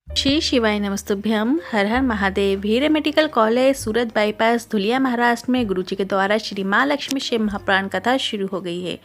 श्री शिवाय नमस्तुभ्यम। हर हर महादेव। हीरे medical college सूरत bypass Dhulia Maharashtra में गुरुजी के द्वारा श्री माँ लक्ष्मी शिव महापुराण कथा शुरू हो गई है।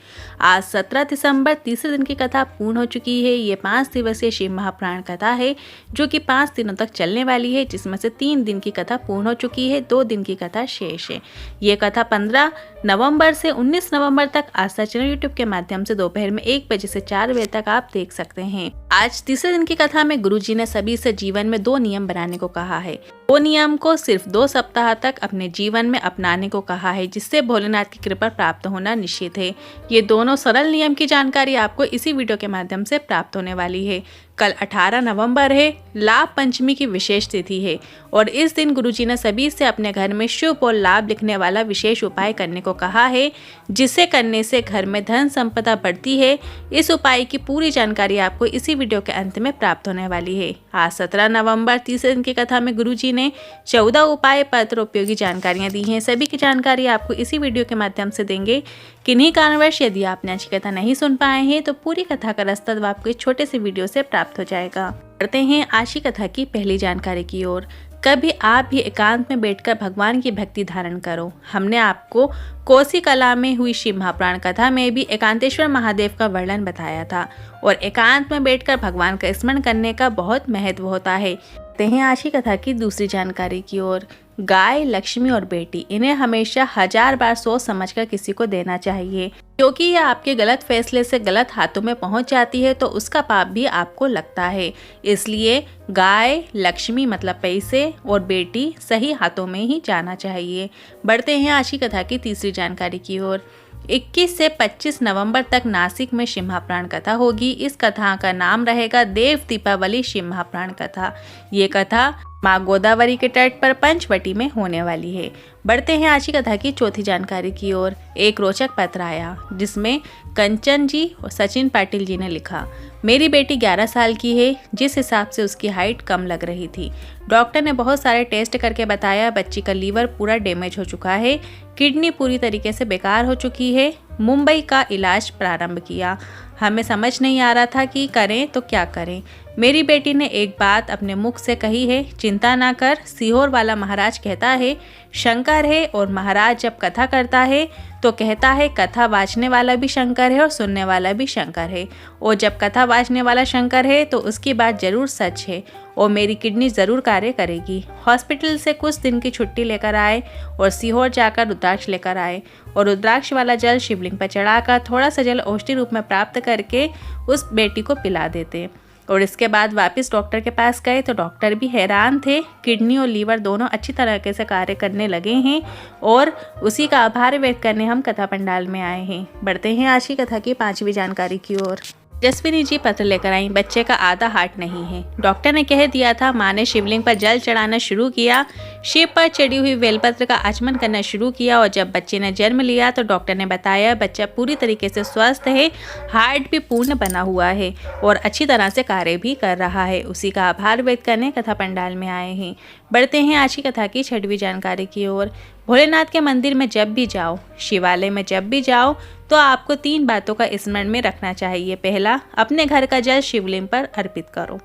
आज 17 दिसंबर तीसरे दिन की कथा पूर्ण हो चुकी है। ये 5 दिवसीय शिव महापुराण कथा है जो कि 5 दिनों तक चलने वाली है, जिसमें से 3 दिन की कथा पूर्ण हो चुकी है, 2 दिन की कथा शेष है। ये कथा 15 नवंबर से 19 नवंबर तक आस्था चैनल यूट्यूब के माध्यम से दोपहर में 1 बजे से 4 बजे तक आप देख सकते हैं। आज तीसरे दिन की कथा में गुरुजी ने सभी से जीवन में 2 नियम बनाने को कहा है। 2 नियम को सिर्फ 2 सप्ताह तक अपने जीवन में अपनाने को कहा है, जिससे भोलेनाथ की कृपा प्राप्त होना निश्चित है। ये दोनों सरल नियम की जानकारी आपको इसी वीडियो के माध्यम से प्राप्त होने वाली है। कल 18 नवंबर है, लाभ पंचमी की विशेष तिथि है और इस दिन गुरुजी ने सभी से अपने घर में शुभ और लाभ लिखने वाला विशेष उपाय करने को कहा है, जिसे करने से घर में धन संपदा बढ़ती है। इस उपाय की पूरी जानकारी आपको इसी वीडियो के अंत में प्राप्त होने वाली है। आज 17 नवंबर तीसरे दिन की कथा में गुरुजी ने 14 उपाय पत्र उपयोगी जानकारियां दी हैं। सभी की जानकारी आपको इसी वीडियो के माध्यम से देंगे। किन्हीं कारणवश यदि आपने आज की कथा नहीं सुन पाए हैं तो पूरी कथा का रसद आपको इस छोटे से वीडियो से प्राप्त हो जाएगा। बढ़ते हैं आज की कथा की पहली जानकारी की ओर। कभी आप भी एकांत में बैठकर भगवान की भक्ति धारण करो। हमने आपको कोसी कला में हुई शिव महापुराण कथा में भी एकांतेश्वर महादेव का वर्णन बताया था और एकांत में बैठकर भगवान का स्मरण करने का बहुत महत्व होता है। हैं आज की कथा की दूसरी जानकारी की ओर। गाय, लक्ष्मी और बेटी, इन्हें हमेशा 1000 बार सोच समझकर किसी को देना चाहिए, क्योंकि यह आपके गलत फैसले से गलत हाथों में पहुंच जाती है तो उसका पाप भी आपको लगता है। इसलिए गाय, लक्ष्मी मतलब पैसे और बेटी सही हाथों में ही जाना चाहिए। बढ़ते हैं आज की कथा की तीसरी जानकारी की ओर। 21 से 25 नवंबर तक नासिक में शिव महापुराण कथा होगी। इस कथा का नाम रहेगा देव दीपावली शिव महापुराण कथा। ये कथा माँ गोदावरी के तट पर पंचवटी में होने वाली है। बढ़ते हैं आज की कथा की चौथी जानकारी की ओर। एक रोचक पत्र आया जिसमें कंचन जी और सचिन पाटिल जी ने लिखा, मेरी बेटी 11 साल की है। जिस हिसाब से उसकी हाइट कम लग रही थी, डॉक्टर ने बहुत सारे टेस्ट करके बताया बच्ची का लीवर पूरा डैमेज हो चुका है, किडनी पूरी तरीके से बेकार हो चुकी है। मुंबई का इलाज प्रारंभ किया। हमें समझ नहीं आ रहा था कि करें तो क्या करें। मेरी बेटी ने एक बात अपने मुख से कही है, चिंता ना कर। सीहोर वाला महाराज कहता है शंकर है और महाराज जब कथा करता है तो कहता है कथा वाचने वाला भी शंकर है और सुनने वाला भी शंकर है, और जब कथा वाचने वाला शंकर है तो उसकी बात जरूर सच है और मेरी किडनी ज़रूर कार्य करेगी। हॉस्पिटल से कुछ दिन की छुट्टी लेकर आए और सीहोर जाकर रुद्राक्ष लेकर आए और रुद्राक्ष वाला जल शिवलिंग पर चढ़ाकर थोड़ा सा जल औषधि रूप में प्राप्त करके उस बेटी को पिला देते और इसके बाद वापस डॉक्टर के पास गए तो डॉक्टर भी हैरान थे। किडनी और लीवर दोनों अच्छी तरीके से कार्य करने लगे हैं और उसी का आभार व्यक्त करने हम कथा पंडाल में आए हैं। बढ़ते हैं आज की कथा की 5वीं जानकारी की ओर। जसविनी जी पत्र लेकर आई, बच्चे का आधा हार्ट नहीं है। डॉक्टर ने कह दिया था। माँ ने शिवलिंग पर जल चढ़ाना शुरू किया, शिव पर चढ़ी हुई बेलपत्र का आचमन करना शुरू किया और जब बच्चे ने जन्म लिया तो डॉक्टर ने बताया बच्चा पूरी तरीके से स्वस्थ है, हार्ट भी पूर्ण बना हुआ है और अच्छी तरह से कार्य भी कर रहा है। उसी का आभार व्यक्त करने कथा पंडाल में आए हैं। बढ़ते हैं आज की कथा की 6वीं जानकारी की ओर। भोलेनाथ के मंदिर में जब भी जाओ, शिवालय में जब भी जाओ तो आपको 3 बातों का स्मरण में रखना चाहिए। पहला, अपने घर का जल शिवलिंग पर अर्पित करो।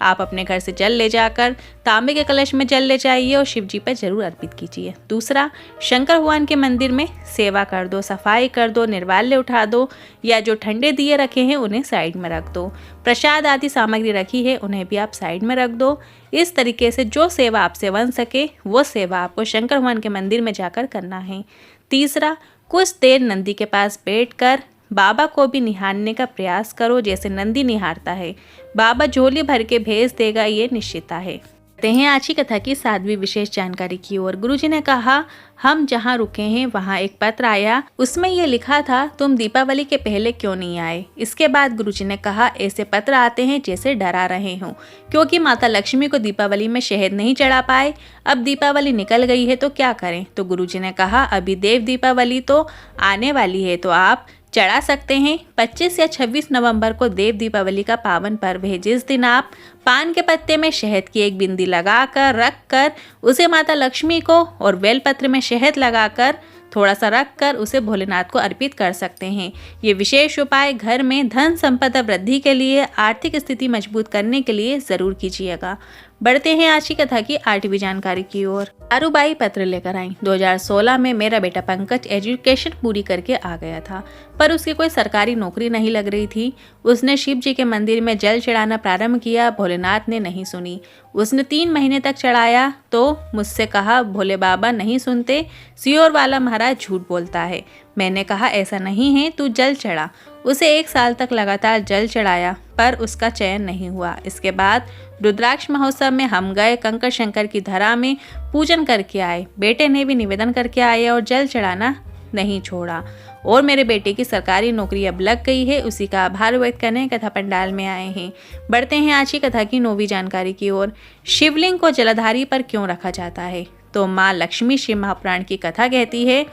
आप अपने घर से जल ले जाकर तांबे के कलश में जल ले जाइए और शिव जी पर जरूर अर्पित कीजिए। दूसरा, शंकर भगवान के मंदिर में सेवा कर दो, सफाई कर दो, निर्वाल्य उठा दो या जो ठंडे दिए रखे हैं उन्हें साइड में रख दो। प्रसाद आदि सामग्री रखी है उन्हें भी आप साइड में रख दो। इस तरीके से जो सेवा आपसे बन सके वो सेवा आपको शंकर भगवान के मंदिर में जाकर करना है। तीसरा, कुछ देर नंदी के पास बैठकर बाबा को भी निहारने का प्रयास करो जैसे नंदी निहारता है। बाबा झोली भर के भेज देगा, ये निश्चितता है। हैं आज की कथा की 7वीं विशेष जानकारी की ओर। गुरुजी ने कहा हम जहाँ रुके हैं वहाँ एक पत्र आया, उसमें ये लिखा था तुम दीपावली के पहले क्यों नहीं आए। इसके बाद गुरुजी ने कहा ऐसे पत्र आते हैं जैसे डरा रहे हों, क्योंकि माता लक्ष्मी को दीपावली में शहद नहीं चढ़ा पाए। अब दीपावली निकल गई है तो क्या करें। तो गुरुजी ने कहा अभी देव दीपावली तो आने वाली है तो आप चढ़ा सकते हैं। 25 या 26 नवंबर को देव दीपावली का पावन पर्व है, जिस दिन आप पान के पत्ते में शहद की एक बिंदी लगाकर रख कर उसे माता लक्ष्मी को और बेलपत्र में शहद लगाकर थोड़ा सा रख कर उसे भोलेनाथ को अर्पित कर सकते हैं। ये विशेष उपाय घर में धन संपदा वृद्धि के लिए, आर्थिक स्थिति मजबूत करने के लिए जरूर कीजिएगा। बढ़ते हैं आज की कथा की 8वीं जानकारी की ओर। आरूबाई पत्र लेकर आई। 2016 में मेरा बेटा पंकज एजुकेशन पूरी करके आ गया था, पर उसकी कोई सरकारी नौकरी नहीं लग रही थी। उसने शिव जी के मंदिर में जल चढ़ाना प्रारंभ किया। भोलेनाथ ने नहीं सुनी। उसने 3 महीने तक चढ़ाया तो मुझसे कहा, भोले बाबा नहीं सुनते, सियोर वाला महाराज झूठ बोलता है। मैंने कहा ऐसा नहीं है, तू जल चढ़ा। उसे 1 साल तक लगातार जल चढ़ाया, पर उसका चयन नहीं हुआ। इसके बाद रुद्राक्ष महोत्सव में हम गए। कंकर शंकर की धरा में पूजन करके आए। बेटे ने भी निवेदन करके आए और जल चढ़ाना नहीं छोड़ा। और मेरे बेटे की सरकारी नौकरी अब लग गई है। उसी का आभार व्यक्त करने कथा पंडाल में आए हैं। बढ़ते हैं आज की कथा की 9वीं जानकारी की ओर। शिवलिंग को जलाधारी पर क्यों रखा जाता है? तो माँ लक्ष्मी शिव महापुराण की कथा कहती है,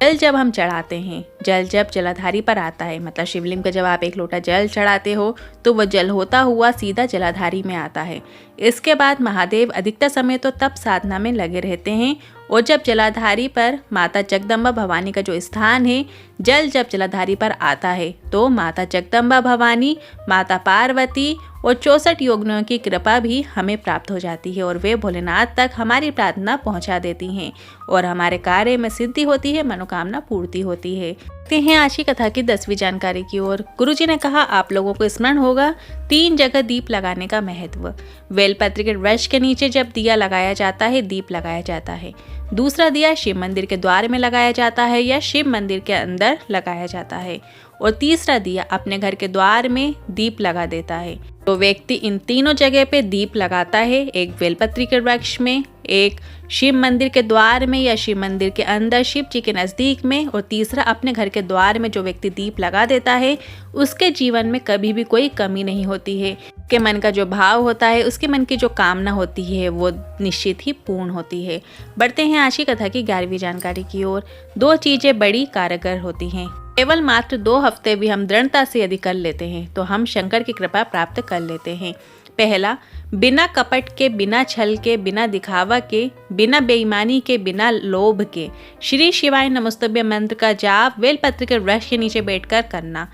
जल जब हम चढ़ाते हैं, जल जब जलाधारी पर आता है, मतलब शिवलिंग पर जब आप 1 लोटा जल चढ़ाते हो तो वह जल होता हुआ सीधा जलाधारी में आता है। इसके बाद महादेव अधिकतर समय तो तप साधना में लगे रहते हैं और जब जलाधारी पर माता जगदम्बा भवानी का जो स्थान है, जल जब जलाधारी पर आता है तो माता जगदम्बा भवानी, माता पार्वती और 64 योगियों की कृपा भी हमें प्राप्त हो जाती है और वे भोलेनाथ तक हमारी प्रार्थना पहुंचा देती हैं और हमारे कार्य में सिद्धि होती है, मनोकामना पूर्ति होती है। देखते हैं आज की कथा की 10वीं जानकारी की ओर। गुरुजी ने कहा, आप लोगों को स्मरण होगा 3 जगह दीप लगाने का महत्व। बेलपत्र के वृक्ष के नीचे जब दिया लगाया जाता है, दीप लगाया जाता है। दूसरा दिया शिव मंदिर के द्वार में लगाया जाता है या शिव मंदिर के अंदर लगाया जाता है। और तीसरा दिया अपने घर के द्वार में दीप लगा देता है। तो व्यक्ति इन तीनों जगह पे दीप लगाता है, एक बेलपत्री के वृक्ष में, एक शिव मंदिर के द्वार में या शिव मंदिर के अंदर शिव जी के नज़दीक में, और तीसरा अपने घर के द्वार में जो व्यक्ति दीप लगा देता है उसके जीवन में कभी भी कोई कमी नहीं होती है। उसके मन का जो भाव होता है, उसके मन की जो कामना होती है वो निश्चित ही पूर्ण होती है। बढ़ते हैं आज की कथा की 11वीं जानकारी की ओर। 2 चीज़ें बड़ी कारगर होती हैं। केवल मात्र 2 हफ्ते भी हम दृढ़ता से यदि कर लेते हैं तो हम शंकर की कृपा प्राप्त कर लेते हैं। पहला, बिना कपट के, बिना छल के, बिना दिखावा के, बिना बेईमानी के, बिना लोभ के श्री शिवाय नमस्तुभ्य मंत्र का जाप बेलपत्र के वृक्ष के नीचे बैठकर करना।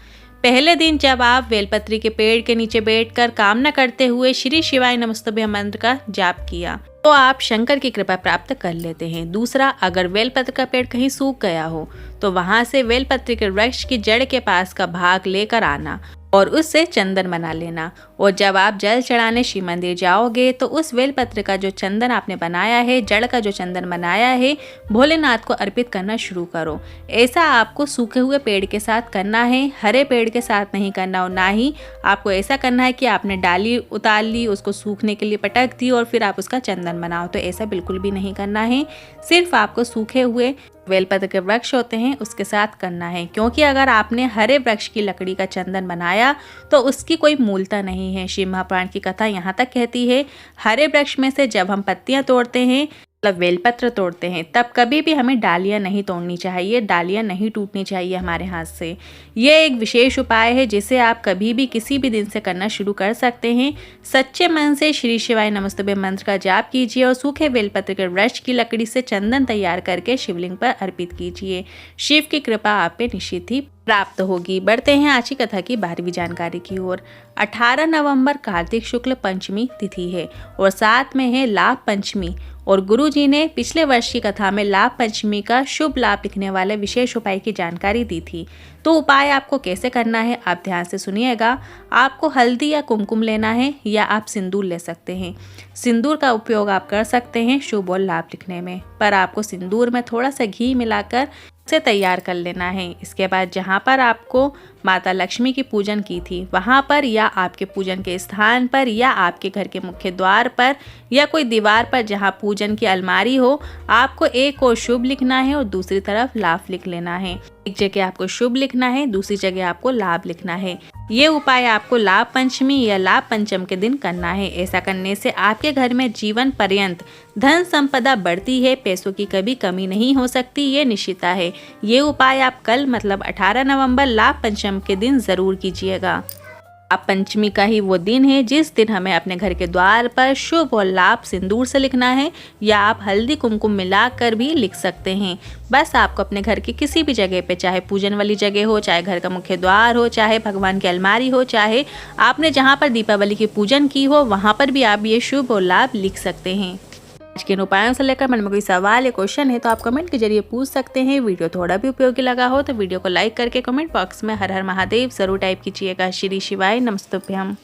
पहले दिन जब आप बेलपत्री के पेड़ के नीचे बैठकर कामना करते हुए श्री शिवाय नमस्तुभ्य मंत्र का जाप किया तो आप शंकर की कृपा प्राप्त कर लेते हैं। दूसरा, अगर बेलपत्र का पेड़ कहीं सूख गया हो तो वहां से बेलपत्र के वृक्ष की जड़ के पास का भाग लेकर आना और उससे चंदन बना लेना। और जब आप जल चढ़ाने शिव मंदिर जाओगे तो उस बेलपत्र का जो चंदन आपने बनाया है, जड़ का जो चंदन बनाया है, भोलेनाथ को अर्पित करना शुरू करो। ऐसा आपको सूखे हुए पेड़ के साथ करना है, हरे पेड़ के साथ नहीं करना। और ना ही आपको ऐसा करना है कि आपने डाली उतार ली, उसको सूखने के लिए पटक दी और फिर आप उसका चंदन बनाओ, तो ऐसा बिल्कुल भी नहीं करना है। सिर्फ आपको सूखे हुए बेलपत्र के वृक्ष होते हैं उसके साथ करना है, क्योंकि अगर आपने हरे वृक्ष की लकड़ी का चंदन बनाया तो उसकी कोई मूलता नहीं है। शिव महापुराण की कथा यहाँ तक कहती है, हरे वृक्ष में से जब हम पत्तियां तोड़ते हैं, मतलब बेलपत्र तोड़ते हैं, तब कभी भी हमें डालियां नहीं तोड़नी चाहिए, डालियां नहीं टूटनी चाहिए हमारे हाथ से। ये एक विशेष उपाय है जिसे आप कभी भी किसी भी दिन से करना शुरू कर सकते हैं। सच्चे मन से श्री शिवाय नमस्तुभ्य मंत्र का जाप कीजिए और सूखे बेलपत्र के वृक्ष की लकड़ी से चंदन तैयार करके शिवलिंग पर अर्पित कीजिए। शिव की कृपा आप पे निश्चित ही प्राप्त होगी। बढ़ते हैं आज की कथा की 12वीं जानकारी की ओर। 18 नवंबर कार्तिक शुक्ल पंचमी तिथि है और साथ में है लाभ पंचमी। और गुरुजी ने पिछले वर्ष की कथा में लाभ पंचमी का शुभ लाभ लिखने वाले विशेष उपाय की जानकारी दी थी। तो उपाय आपको कैसे करना है आप ध्यान से सुनिएगा। आपको हल्दी या कुमकुम लेना है या आप सिंदूर ले सकते हैं। सिंदूर का उपयोग आप कर सकते हैं शुभ और लाभ लिखने में, पर आपको सिंदूर में थोड़ा सा घी मिलाकर से तैयार कर लेना है। इसके बाद जहाँ पर आपको माता लक्ष्मी की पूजन की थी वहाँ पर या आपके पूजन के स्थान पर या आपके घर के मुख्य द्वार पर या कोई दीवार पर जहाँ पूजन की अलमारी हो, आपको एक ओर शुभ लिखना है और दूसरी तरफ लाभ लिख लेना है। एक जगह आपको शुभ लिखना है, दूसरी जगह आपको लाभ लिखना है। ये उपाय आपको लाभ पंचमी या लाभ पंचम के दिन करना है। ऐसा करने से आपके घर में जीवन पर्यंत धन संपदा बढ़ती है, पैसों की कभी कमी नहीं हो सकती, ये निश्चित है। ये उपाय आप कल मतलब 18 नवंबर लाभ पंचम के दिन जरूर कीजिएगा। आप पंचमी का ही वो दिन है जिस दिन हमें अपने घर के द्वार पर शुभ और लाभ सिंदूर से लिखना है, या आप हल्दी कुमकुम मिलाकर भी लिख सकते हैं। बस आपको अपने घर की किसी भी जगह पे, चाहे पूजन वाली जगह हो, चाहे घर का मुख्य द्वार हो, चाहे भगवान की अलमारी हो, चाहे आपने जहाँ पर दीपावली की पूजन की हो, वहाँ पर भी आप ये शुभ और लाभ लिख सकते हैं। आज के इन उपायों से लेकर मन में कोई सवाल या क्वेश्चन है तो आप कमेंट के जरिए पूछ सकते हैं। वीडियो थोड़ा भी उपयोगी लगा हो तो वीडियो को लाइक करके कमेंट बॉक्स में हर हर महादेव जरूर टाइप कीजिएगा। श्री शिवाय नमस्तुभ्यम।